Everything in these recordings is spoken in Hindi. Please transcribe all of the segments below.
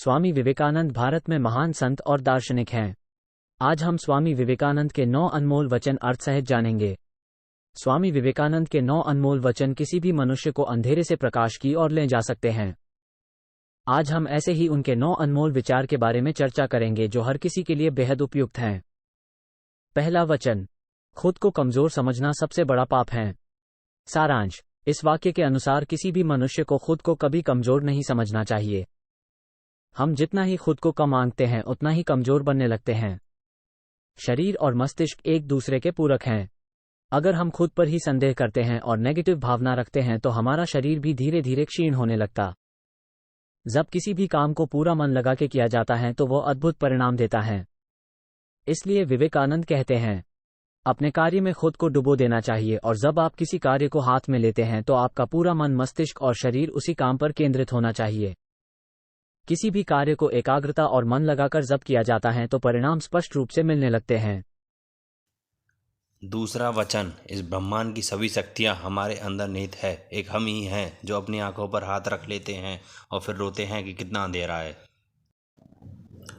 स्वामी विवेकानंद भारत में महान संत और दार्शनिक हैं। आज हम स्वामी विवेकानंद के 9 अनमोल वचन अर्थ सहित जानेंगे। स्वामी विवेकानंद के 9 अनमोल वचन किसी भी मनुष्य को अंधेरे से प्रकाश की ओर ले जा सकते हैं। आज हम ऐसे ही उनके 9 अनमोल विचार के बारे में चर्चा करेंगे जो हर किसी के लिए बेहद उपयुक्त हैं। पहला वचन, खुद को कमजोर समझना सबसे बड़ा पाप है। सारांश, इस वाक्य के अनुसार किसी भी मनुष्य को खुद को कभी कमजोर नहीं समझना चाहिए। हम जितना ही खुद को कम आंकते हैं उतना ही कमजोर बनने लगते हैं। शरीर और मस्तिष्क एक दूसरे के पूरक हैं। अगर हम खुद पर ही संदेह करते हैं और नेगेटिव भावना रखते हैं तो हमारा शरीर भी धीरे धीरे क्षीण होने लगता। जब किसी भी काम को पूरा मन लगा के किया जाता है तो वो अद्भुत परिणाम देता है। इसलिए विवेकानंद कहते हैं, अपने कार्य में खुद को डुबो देना चाहिए और जब आप किसी कार्य को हाथ में लेते हैं तो आपका पूरा मन, मस्तिष्क और शरीर उसी काम पर केंद्रित होना चाहिए। किसी भी कार्य को एकाग्रता और मन लगाकर जब किया जाता है तो परिणाम स्पष्ट रूप से मिलने लगते हैं। दूसरा वचन, इस ब्रह्मांड की सभी शक्तियां हमारे अंदर निहित है। एक हम ही हैं जो अपनी आंखों पर हाथ रख लेते हैं और फिर रोते हैं कि कितना अंधेरा है।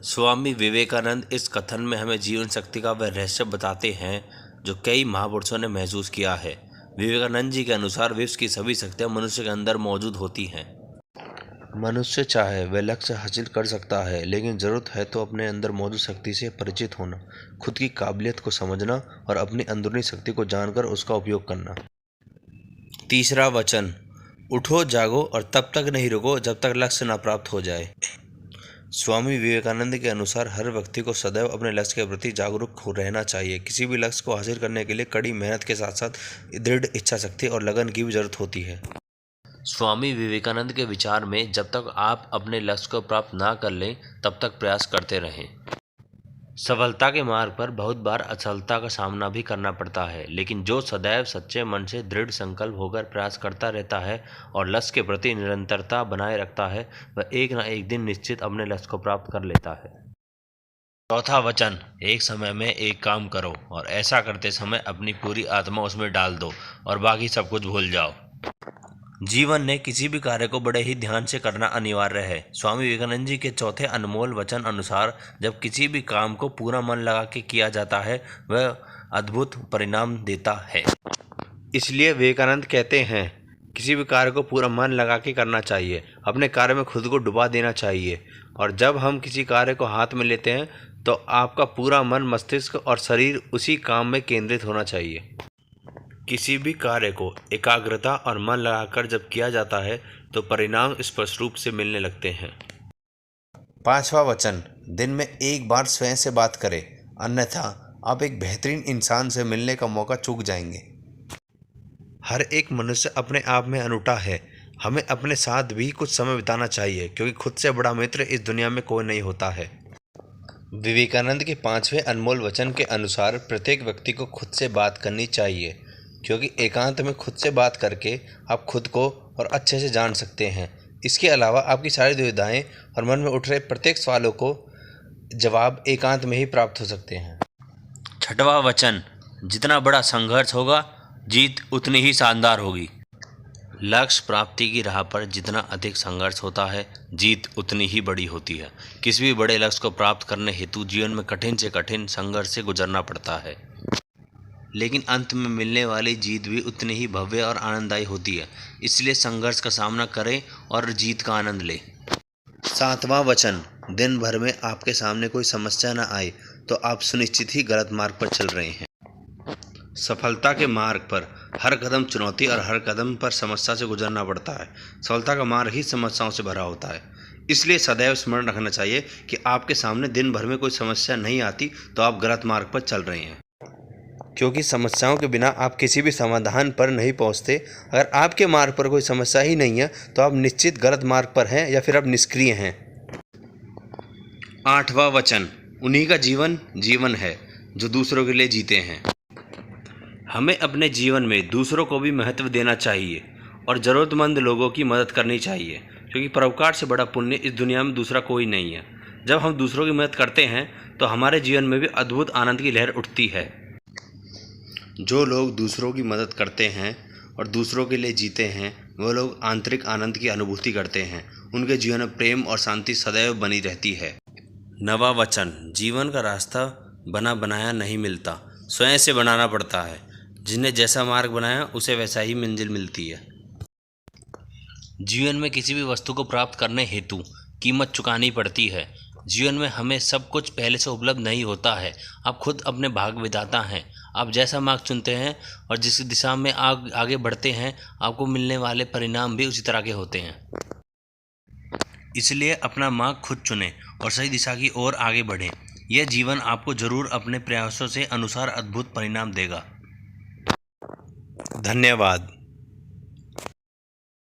स्वामी विवेकानंद इस कथन में हमें जीवन शक्ति का वह रहस्य बताते हैं जो कई महापुरुषों ने महसूस किया है। विवेकानंद जी के अनुसार विश्व की सभी शक्तियां मनुष्य के अंदर मौजूद होती हैं। मनुष्य चाहे वह लक्ष्य हासिल कर सकता है, लेकिन ज़रूरत है तो अपने अंदर मौजूद शक्ति से परिचित होना, खुद की काबिलियत को समझना और अपनी अंदरूनी शक्ति को जानकर उसका उपयोग करना। तीसरा वचन, उठो जागो और तब तक नहीं रुको जब तक लक्ष्य न प्राप्त हो जाए। स्वामी विवेकानंद के अनुसार हर व्यक्ति को सदैव अपने लक्ष्य के प्रति जागरूक रहना चाहिए। किसी भी लक्ष्य को हासिल करने के लिए कड़ी मेहनत के साथ साथ दृढ़ इच्छा शक्ति और लगन की भी जरूरत होती है। स्वामी विवेकानंद के विचार में जब तक आप अपने लक्ष्य को प्राप्त ना कर लें तब तक प्रयास करते रहें। सफलता के मार्ग पर बहुत बार असफलता का सामना भी करना पड़ता है, लेकिन जो सदैव सच्चे मन से दृढ़ संकल्प होकर प्रयास करता रहता है और लक्ष्य के प्रति निरंतरता बनाए रखता है, वह एक न एक दिन निश्चित अपने लक्ष्य को प्राप्त कर लेता है। चौथा वचन, एक समय में एक काम करो और ऐसा करते समय अपनी पूरी आत्मा उसमें डाल दो और बाकी सब कुछ भूल जाओ। जीवन में किसी भी कार्य को बड़े ही ध्यान से करना अनिवार्य है। स्वामी विवेकानंद जी के चौथे अनमोल वचन अनुसार जब किसी भी काम को पूरा मन लगा के किया जाता है वह अद्भुत परिणाम देता है। इसलिए विवेकानंद कहते हैं, किसी भी कार्य को पूरा मन लगा के करना चाहिए, अपने कार्य में खुद को डुबा देना चाहिए और जब हम किसी कार्य को हाथ में लेते हैं तो आपका पूरा मन, मस्तिष्क और शरीर उसी काम में केंद्रित होना चाहिए। किसी भी कार्य को एकाग्रता और मन लगाकर जब किया जाता है तो परिणाम स्पष्ट रूप से मिलने लगते हैं। पांचवा वचन, दिन में एक बार स्वयं से बात करें, अन्यथा आप एक बेहतरीन इंसान से मिलने का मौका चूक जाएंगे। हर एक मनुष्य अपने आप में अनूठा है। हमें अपने साथ भी कुछ समय बिताना चाहिए क्योंकि खुद से बड़ा मित्र इस दुनिया में कोई नहीं होता है। विवेकानंद के 5वें अनमोल वचन के अनुसार प्रत्येक व्यक्ति को खुद से बात करनी चाहिए क्योंकि एकांत में खुद से बात करके आप खुद को और अच्छे से जान सकते हैं। इसके अलावा आपकी सारी दुविधाएं और मन में उठ रहे प्रत्येक सवालों को जवाब एकांत में ही प्राप्त हो सकते हैं। छठवां वचन, जितना बड़ा संघर्ष होगा जीत उतनी ही शानदार होगी। लक्ष्य प्राप्ति की राह पर जितना अधिक संघर्ष होता है जीत उतनी ही बड़ी होती है। किसी भी बड़े लक्ष्य को प्राप्त करने हेतु जीवन में कठिन से कठिन संघर्ष से गुजरना पड़ता है, लेकिन अंत में मिलने वाली जीत भी उतनी ही भव्य और आनंददायी होती है। इसलिए संघर्ष का सामना करें और जीत का आनंद लें। सातवां वचन, दिन भर में आपके सामने कोई समस्या न आए तो आप सुनिश्चित ही गलत मार्ग पर चल रहे हैं। सफलता के मार्ग पर हर कदम चुनौती और हर कदम पर समस्या से गुजरना पड़ता है। सफलता का मार्ग ही समस्याओं से भरा होता है। इसलिए सदैव स्मरण रखना चाहिए कि आपके सामने दिन भर में कोई समस्या नहीं आती तो आप गलत मार्ग पर चल रहे हैं, क्योंकि समस्याओं के बिना आप किसी भी समाधान पर नहीं पहुंचते। अगर आपके मार्ग पर कोई समस्या ही नहीं है तो आप निश्चित गलत मार्ग पर हैं या फिर आप निष्क्रिय हैं। आठवां वचन, उन्हीं का जीवन जीवन है जो दूसरों के लिए जीते हैं। हमें अपने जीवन में दूसरों को भी महत्व देना चाहिए और ज़रूरतमंद लोगों की मदद करनी चाहिए क्योंकि परोपकार से बड़ा पुण्य इस दुनिया में दूसरा कोई नहीं है। जब हम दूसरों की मदद करते हैं तो हमारे जीवन में भी अद्भुत आनंद की लहर उठती है। जो लोग दूसरों की मदद करते हैं और दूसरों के लिए जीते हैं वो लोग आंतरिक आनंद की अनुभूति करते हैं। उनके जीवन में प्रेम और शांति सदैव बनी रहती है। नवा वचन। जीवन का रास्ता बना बनाया नहीं मिलता, स्वयं से बनाना पड़ता है। जिसने जैसा मार्ग बनाया उसे वैसा ही मंजिल मिलती है। जीवन में किसी भी वस्तु को प्राप्त करने हेतु कीमत चुकानी पड़ती है। जीवन में हमें सब कुछ पहले से उपलब्ध नहीं होता है। आप खुद अपने भाग्य विधाता हैं। आप जैसा मार्ग चुनते हैं और जिस दिशा में आगे बढ़ते हैं, आपको मिलने वाले परिणाम भी उसी तरह के होते हैं। इसलिए अपना मार्ग खुद चुनें और सही दिशा की ओर आगे बढ़ें। यह जीवन आपको जरूर अपने प्रयासों से अनुसार अद्भुत परिणाम देगा। धन्यवाद।